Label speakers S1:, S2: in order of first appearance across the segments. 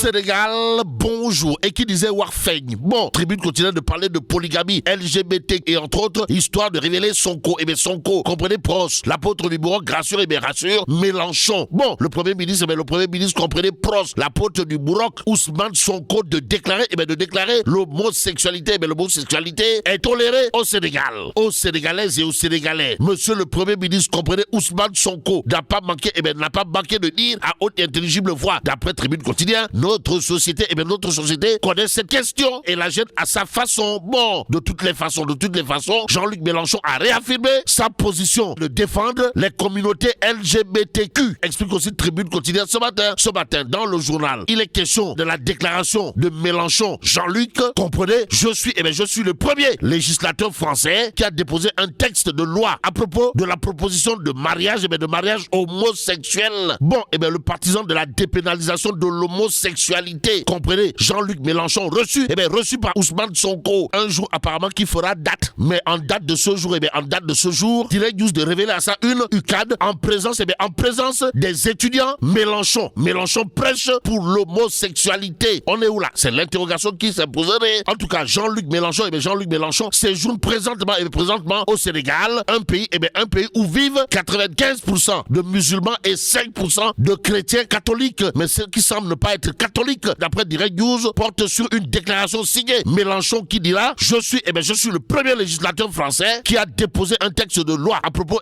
S1: Sénégal, bonjour. Et qui disait Warfeigne. Bon, Tribune continue de parler de polygamie, LGBT et entre autres, histoire de révéler Sonko. Et bien Sonko, comprenez Pros, l'apôtre du bourreau, rassure et bien rassure Mélenchon. Bon, le premier ministre, comprenez Pros, l'apôtre du bourreau, Ousmane Sonko, de déclarer l'homosexualité. Mais l'homosexualité est tolérée au Sénégal, aux Sénégalaises et aux Sénégalais. Monsieur le premier ministre, comprenez Ousmane Sonko, n'a pas manqué de dire à haute et intelligible voix, d'après Tribune Quotidien, notre société connaît cette question et la jette à sa façon. Bon, de toutes les façons, Jean-Luc Mélenchon a réaffirmé sa position de défendre les communautés LGBTQ. Explique aussi Tribune Quotidien ce matin dans le journal. Il est question de la déclaration de Mélenchon. Jean-Luc, comprenez, je suis le premier législateur français qui a déposé un texte de loi à propos de la proposition de mariage, homosexuel. Bon, le partisan de la dépénalisation de l'homosexualité, comprenez, Jean-Luc Mélenchon, reçu par Ousmane Sonko, un jour apparemment qui fera date. Mais en date de ce jour, Direct News de révéler à ça une UCAD en présence des étudiants. Mélenchon prêche pour l'homosexualité. On est où là? C'est l'interrogation qui s'imposerait. En tout cas, Jean-Luc Mélenchon séjourne présentement au Sénégal, un pays où vivent 95% de musulmans et 5% de chrétiens catholiques. Mais ceux qui semblent ne pas être catholiques, d'après Direct News, porte sur une déclaration signée Mélenchon qui dira je suis le premier législateur français qui a déposé un texte de loi à propos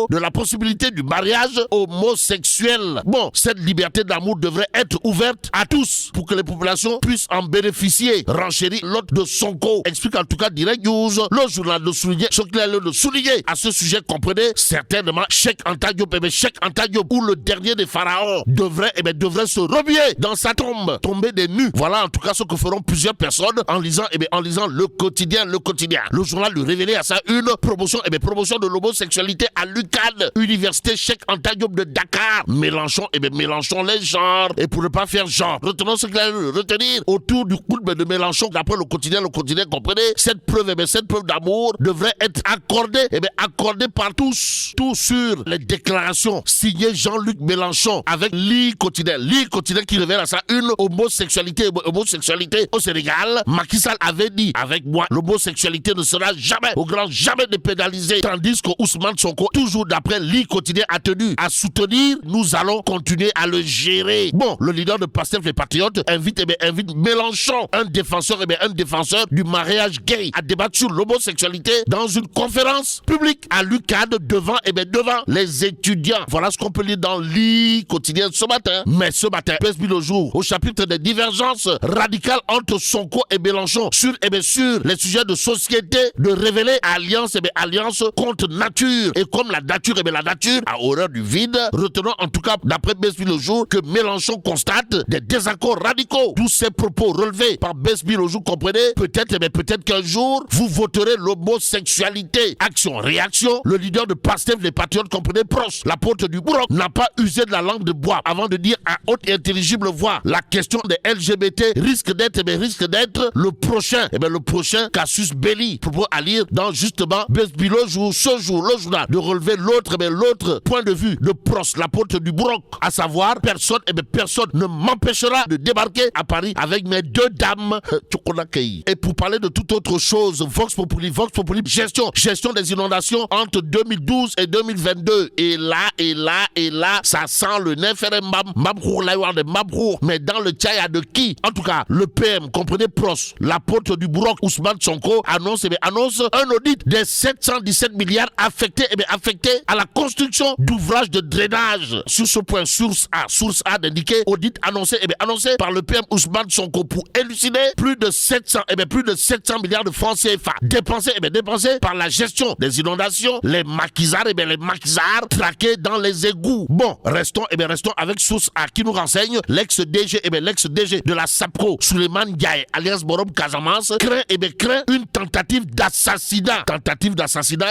S1: de la possibilité du mariage homosexuel. Bon, cette liberté d'amour devrait être ouverte à tous pour que les populations puissent en bénéficier. Renchérit l'hôte de Sonko. Explique en tout cas Direct News. Le journal de souligner ce qu'il a de souligner à ce sujet, comprenez certainement Cheikh Anta Diop, ou le dernier des pharaons devrait se remuer dans sa tombe, tomber des nues. Voilà en tout cas ce que feront plusieurs personnes en lisant le quotidien. Le journal lui révélait à ça une promotion de l'homosexualité à l'UCAD, Université Cheikh Anta Diop de Dakar. Mélenchon les genres. Et pour ne pas faire genre, retenons ce qu'il a retenir autour du coup de Mélenchon, d'après le quotidien, comprenez, cette preuve d'amour devrait être accordée par tous. Tout sur les déclarations signées Jean-Luc Mélenchon avec l'I quotidien qui révèle à ça une homosexualité au Sénégal. Macky Sall avait dit avec moi, l'homosexualité ne sera jamais dépénalisée. Tandis que Ousmane Sonko, toujours d'après l'I quotidien, a tenu à soutenir, nous allons continuer à le gérer. Bon, le leader de Pastef les Patriotes invite Mélenchon, un défenseur du mariage gay, à débattre sur l'homosexualité dans une conférence publique à l'UCAD devant les étudiants. Voilà ce qu'on peut lire dans l'I quotidien ce matin. Mais ce matin, Besbi le jour, au chapitre des divergences radicales entre Sonko et Mélenchon sur les sujets de société, de révéler alliance contre nature. Et comme la nature a horreur du vide, retenons en tout cas d'après Besbi le jour que Mélenchon constate des désaccords radicaux. Tous ces propos relevés par Besbi le jour, comprenez, peut-être qu'un jour vous voterez l'homosexualité. Action, réaction, le leader de Pastef les Patriotes, comprenez, proche, l'apôtre du bourreau, n'a pas usé de la langue de bois avant de dire à haute et intelligible voix la question des LGBT risque d'être le prochain casus belli. Propos à lire dans justement Besbi le jour, ce jour, le journal, de relever l'autre point de vue de Prost, l'apôtre du bourreau, à savoir personne ne m'empêchera de débarquer à Paris avec mes deux dames. Et pour parler de toute autre chose, Vox Populi, gestion des inondations entre 2012 et 2022. Et là, ça sent le Mabrour. Mais dans le tchaya de qui? En tout cas, le PM, comprenez Prost, l'apôtre du bourreau, Ousmane Sonko, annonce un audit des 717 milliards affectés à la construction d'ouvrages de drainage. Sur ce point, source A d'indiquer audit annoncé par le PM Ousmane Sonko pour élucider plus de 700 milliards de francs CFA dépensés par la gestion des inondations, les maquisards traqués dans les égouts. Bon, restons avec source A qui nous renseigne l'ex-DG de la SAPCO, Souleymane Ndiaye, alias Borom Casamance, craint une tentative d'assassinat.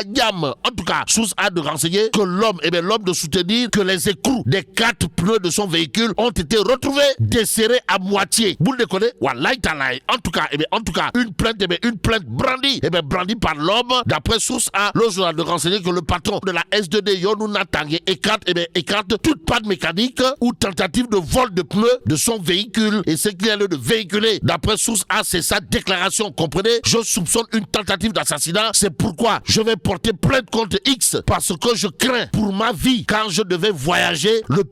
S1: Diam. En tout cas, source A de renseigner que l'homme de soutenir que les écrous des 4 pneus de son véhicule ont été retrouvés desserrés à moitié. Vous le déconnez? Wallahi talaï. En tout cas, une plainte brandie par l'homme. D'après source A, le journal de renseigner que le patron de la S2D Yonou Natangé écarte toute panne mécanique ou tentative de vol de pneus de son véhicule. Et ce qu'il y a lieu de véhiculer. D'après source A, c'est sa déclaration. Comprenez? Je soupçonne une tentative d'assassinat. C'est pourquoi je vais porter plainte contre X parce que je crains pour ma vie quand je devais voyager. Le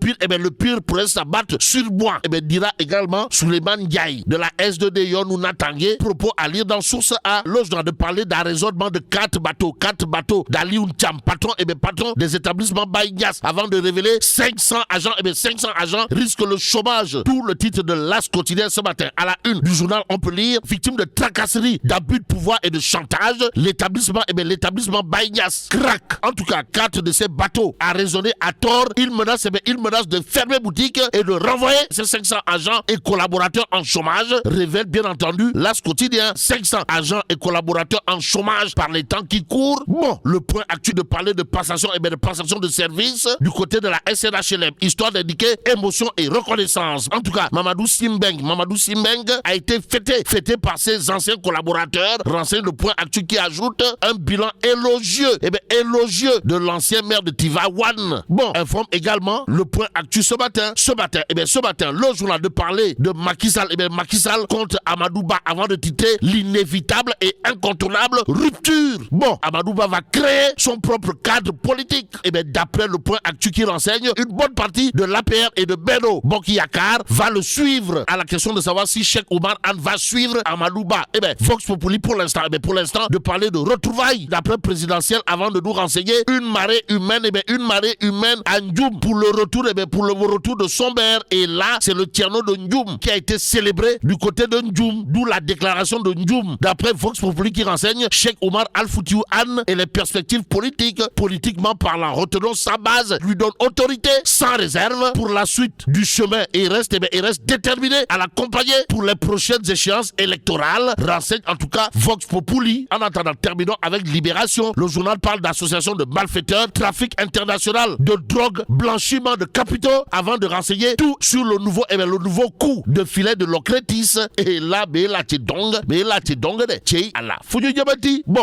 S1: pire pourrait s'abattre sur moi. Dira également Suleiman Ndiaye de la S2D Yonou Natangé. Propos à lire dans source A. L'autre doit de parler d'un raisonnement de 4 bateaux d'Ali Untiam, patron des établissements Baïgas, avant de révéler 500 agents. 500 agents risquent le chômage. Tout le titre de l'As quotidien ce matin. À la une du journal, on peut lire victime de tracasserie, d'abus de pouvoir et de chantage. L'établissement Baïgas craque. En tout cas, 4 de ces bateaux a raisonné à tort. Il menace de fermer boutique et de renvoyer ces 500 agents et collaborateurs en chômage. Révèle bien entendu l'As quotidien. 500 agents et collaborateurs en chômage par les temps qui courent. Bon, le point actuel de parler de passation de passation de service du côté de la SNHLM, histoire d'indiquer émotion et reconnaissance. En tout cas, Mamadou Simbeng a été fêté par ses anciens collaborateurs. Renseigne le point actuel qui ajoute un bilan élogieux de l'ancien maire de Tivaouane. Bon, informe également le point actuel ce matin, le journal de parler de Macky Sall. Macky Sall contre Amadou Ba avant de titrer l'inévitable et incontournable rupture. Bon, Amadou Ba va créer son propre cadre politique. D'après le point actuel qui renseigne, une bonne partie de l'APR et de Benno Bokk Yakaar va le suivre. À la question de savoir si Cheikh Oumar Anne va suivre Amadou Ba. Vox Populi pour l'instant, de parler de retrouvailles d'après présidentielle avant de nous renseigner une marée humaine à Ndioum pour le retour de Somber. Et là, c'est le Tierno de Ndioum qui a été célébré du côté de Ndioum, d'où la déclaration de Ndioum. D'après Vox Populi qui renseigne, Cheikh Oumar Al-Foutiou Anne et les perspectives politiquement parlant, retenons sa base, lui donne autorité sans réserve pour la suite du chemin et il reste déterminé à l'accompagner pour les prochaines échéances électorales. Renseigne en tout cas Vox Populi. En attendant, terminons avec Libération. Le journal parle d'association de malfaiteurs, trafic international de drogue, blanchiment de capitaux, avant de renseigner tout sur le nouveau coup de filet de Locretis. Et là, bon,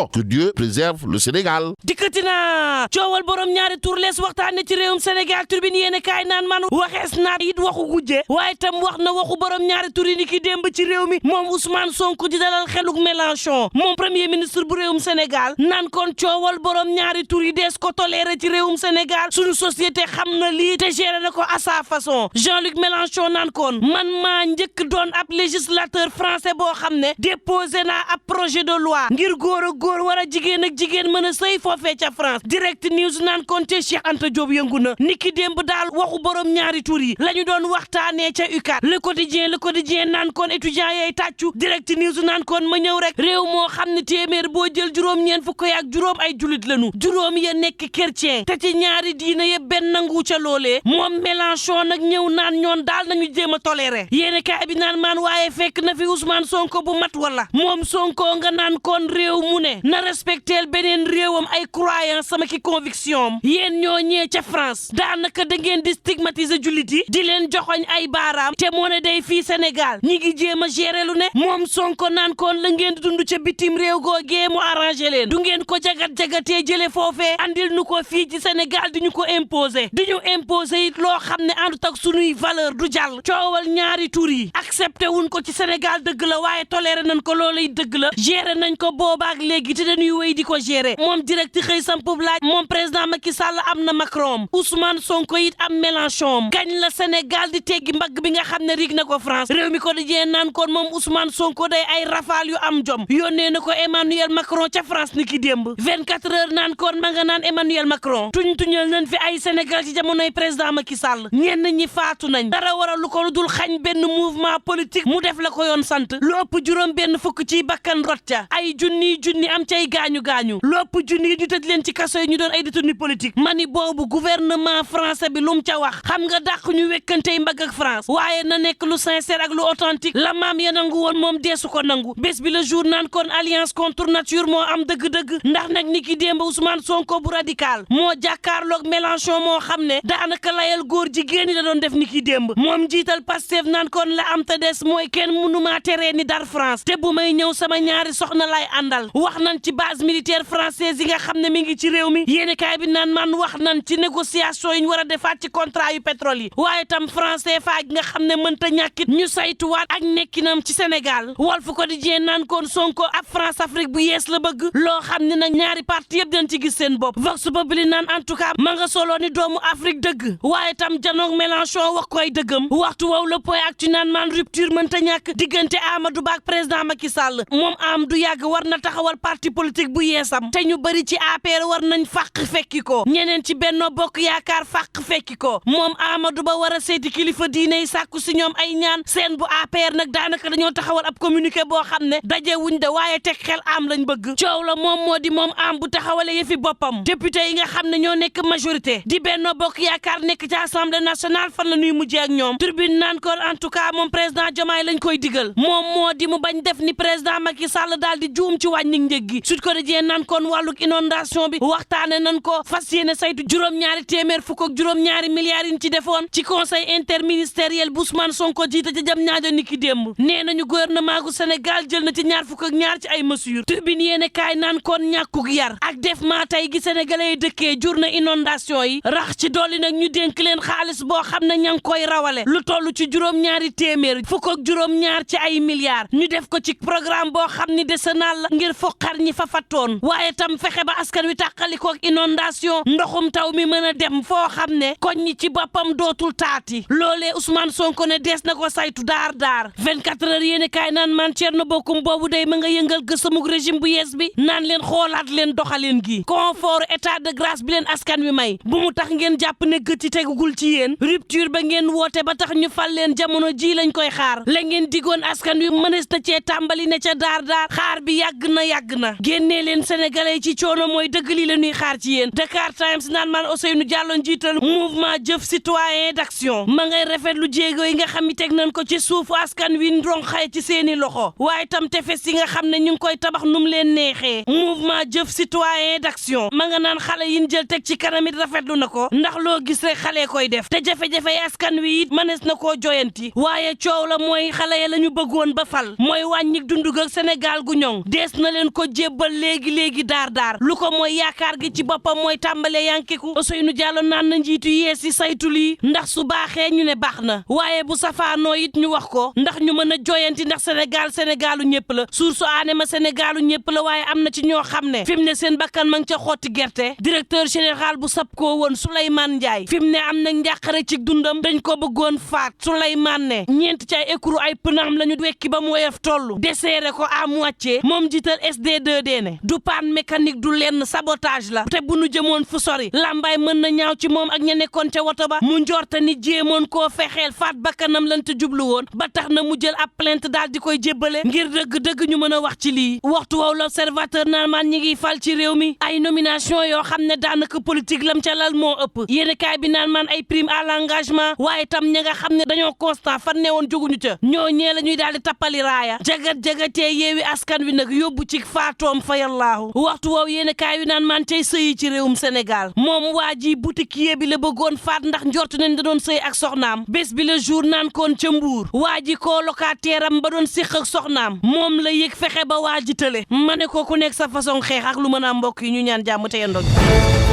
S1: que Dieu préserve le Sénégal.
S2: Dikkatina coowal borom ñaari tur lees waxtaane ci réewum Sénégal Tribune yéene kaay naan man waxees naa it waxu gujje waaye tam wax na waxu borom ñaari tur yi ni ki démb ci réew mi moom Ousmane Sonko di dalal xeluk Mélenchon moom premier ministre bu réewum Sénégal naan kon coowal borom ñaari tur yi dees ko toléré ci réewum Sénégal suñu société xam na lii te géré na ko à sa façon. Jean-Luc Mélenchon naan kon man maa njëkk doon ab législateur français boo xam ne déposé naa ab projet de loi ngir góor ak góor war a jigéen ak jigéen mën a sëy foofee ca France. Direct News naan kon te Cheikh Anta Diop yëngu na niki démb daal waxu borom ñaari tur yi la ñu doon waxtaanee ca UCAD. Le quotidien naan kon étudiant yay tàccu. Direct News naan kon ma ñëw rek réew moo xam ne téeméer boo jël juróom-ñeent fukk ak juróom ay julit lañu juróom ya nekk chrétien te ci ñaari diina yëpp benn nangu ca loolee moom Mélenchon nag ñëw naan ñoon daal nañu jéem a toléré yéene kaay bi naan maan waaye fekk na fi Ousmane Sonko bu mat wala moom Sonko nga naan kon réew mu ne na respecteel beneen réewam ay croyance sama ki conviction yéen ñoo ñee ca France daanaka da ngeen di stigmatiser jullit yi di leen joxoñ ay baaraam te moo ne day fii Sénégal ñi ngi jéem a gérer lu ne moom Sonko naan kon la ngeen di dund ca bitim réew googee mu arrangé leen du ngeen ko jagatee jële foofee andil nu ko fii ci Sénégal di ñu ko imposer di ñu imposer it loo xam ne àndut ak sunuy valeur du jàll coowal ñaari tur yi accepté wuñ ko ci Sénégal dëgg la waaye toléré nañ ko loolu it dëgg la gérer nañ ko boobaak léegi te dañuy wéy di ko gérer moom direct xëy sampub laaj moom président Macky Sall am na Macron Ousmane Sonko it am Mélenchon gañ la Sénégal di teggi mbagg bi nga xam ne rig na ko France réew mi ko di jee naan kon moom Ousmane Sonko day ay rafale yu am jom yónnee na ko Emmanuel Macron ca France ni ki démb 24 heures naan kon ma nga naan Emmanuel Macron tuñal nañ fi ay Sénégal ci jamonoy président Macky Sall ñenn ñi faatu nañ dara waral lu ko lu dul xañ benn mouvement politique mu def la ko yoon sant lu ëpp juróom benn fukk ci bakkan rot ca ay junni am cay gaañu lu ëpp junni ñu tëj leen ci kaso yi ñu doon ay détenu politique mani boobu gouvernement français bi lu mu ca wax xam nga dàq ñu wekkantey mbagg ak France waaye na nekk lu sincère ak lu authentique la maam ya nangu woon moom deesu ko nangu bés bi le jour naan kon alliance contre nature moo am dëgg-dëgg ndax nag ni ki démb Ousmane Sonko bu radical moo jàkkaarloog Mélenchon moo xam ne daanaka layal góor jigéen ñi la doon def ni ki démb moom jiital Pastef naan kon la am te des mooy kenn mënumaa teree ni dar France te bu may ñëw sama ñaari soxna lay àndal wax nañ ci base militaire française yi nga xam ne mi ngi ci réew mi yéeni kaay bi naan man wax nañ ci négociation yi ñu war a defaat ci contrat yu pétrole yi waaye tam français faaj nga xam ne mënta ñàkk taxit ñu saytuwaat ak nekkinam ci Sénégal Walf Quotidien naan kon Sonko ab France Afrique bu yees la bëgg loo xam ne nag ñaari parti yëpp dañ ci gis seen bopp Vox Populi naan en tout cas ma nga solo ni doomu Afrique dëgg waaye tam janoog Mélenchon wax koy dëggam waxtu wow le point ak ci naan maan rupture mënta ñàkk diggante Amadou Ba ak président Macky Sall moom am du yàgg war na taxawal parti politique bu yeesam te ñu bëri ci APR war nañ fàq fekki ko ñeneen ci Benno Bokk Yaakaar fàq fekki ko moom Amadou Ba war a seeti kilifa diine yi sàkku si ñoom ay ñaan seen bu APR nag daanaka dañoo taxawal ab communiqué boo xam ne daje wuñ de waaye teg xel am lañ bëgg coow la moom moo di moom am bu taxawale yëfi boppam député yi nga xam ne ñoo nekk majorité di Benno Bokk Yaakaar nekk ci Assemblée nationale fan la ñuy mujjee ak ñoom Tribune naan ko en tout cas moom président Diomaye lañ koy digal moom moo di mu bañ def ni président Macky Sall daal di juum ci wàññi njëg gi Sud Quotidien naan kon wàlluk inondation bi waxtaane nañ ko fas yéene saytu juróom-ñaari téeméer fukk ak juróom-ñaari milliards yi ci defoon ci conseil interministériel bu Ousmane Sonko jiite ca jam ñaajo niki démb nee nañu gouvernement gu Sénégal jël na ci ñaar fukk ak ñaar ci ay mesures Tribune yéene kaay naan kon ñàkkuk yar ak def maa tey gi sénégalais yi dëkkee jur na inondation yi rax ci dolli nag ñu dénk leen xaalis boo xam ne ña ngi koy rawale lu toll ci juróom-ñaari téeméer fukk ak juróom-ñaar ci ay milliards ñu def ko ci programme boo xam ni décennal la ngir foqar ñi fa fattoon waaye tam fexe ba askan wi tàqalikoo ak inondation ndoxum taw mi mën a dem foo xam ne koñ ñi ci boppam dootul taati loolee Ousmane Sonko ne dees na ko saytu daar 24 heures yéene kaay naan man Thierno Bocoum boobu day ma nga yëngal gësamug régime bu yees bi naan leen xoolaat leen doxalin gi confort état de grâce bi leen askan wi may bu mu tax ngeen jàpp ne gët ci tegugul ci yéen rupture ba ngeen woote ba tax ñu fal leen jamono ji lañ koy xaar la ngeen digoon askan wi mënees na cee tàmbali ne ca daar xaar bi yàgg na génnee leen sénégalais ci coono mooy dëgg li la ñuy xaar ci yéen Dakar Times naan man Ousseynou Diallo njiital mouvement jëf citoyen d'action ma ngay rafetlu jéego yi nga xam ni teg nañ ko ci suufu askan wi ndronxay ci seeni loxo waaye tam tefes yi nga xam ne ñu ngi koy tabax num leen neexee mouvement jëf citoyen d'action ma nga naan xale yin jël teg ci kanam it rafetlu na ko ndax loo gis rek xale koy def te jafe-jafe askan wi it mënees na koo joyanti waaye coow la mooy xale ya la ñu bëggoon ba fal mooy wàññi dundug ak Sénégal gu ñoŋ dees na leen ko jébbal léegi daar lu ko mooy yaakaar gi ci boppam mooy tàmbale yankiku Ousseynou Diallo naan na njiitu yees yi saytu lii ndax su baaxee ñu ne baax na waaye bu safaanoo it ñu wax ko ndax ñu mën a joyanti ndax Sénégalu ñëpp la source aane ma Sénégalu ñëpp la waaye am na ci ñoo xam ne fi mu ne seen bakkan ma ngi ca xotti gerte directeur général bu SAPCO woon Souleymane Ndiaye fi mu ne am na njàqare ci dundam dañ ko bëggoon faat Souleymane ne ñeent ci ay écrou ay pënaam la ñu wekki ba mu woyof tollu desserré ko à moitié moom jiital SD2D ne du panne mécanique du lenn sabotage la te bu nu jëmoon fu sori lambaay mën na ñaaw ci moom ak ña nekkoon ca woto ba mu njorta ni jéemoon koo fexeel faat bakkanam lan te jublu woon ba tax na mu jël ab plainte daal di koy jébbale ngir dëgg ñu mën a wax ci lii waxtu woow l'observateur naan maan ñi ngi fal ci réew mi ay nomination yoo xam ne daanaka politique lam ca lal moo ëpp yéen kaay bi naan maan ay prime à l'engagement waaye tam ña nga xam ne dañoo constant fan ne woon jóguñu ca ñoo ñee la ñuy daal di tappali raaya jagatee yeewi askan wi nag yóbbu ci faatoom fa yallaahu waxtu woow yéen kaay wi naan maan tey sëyi ci réewum Sénégal moom waa ji boutiquier bi la bëggoon faat ndax njort nañ da doon sëy ak soxnaam bés bi le jour naan koon ca Mbuur waa ji colocataire am ba doon séq ak soxnaam moom la yëg fexe ba waa ji tële ma ne ko ku nekk sa façon xeex ak lu mën a mbokk yi ñu ñaan jàmm te yendoog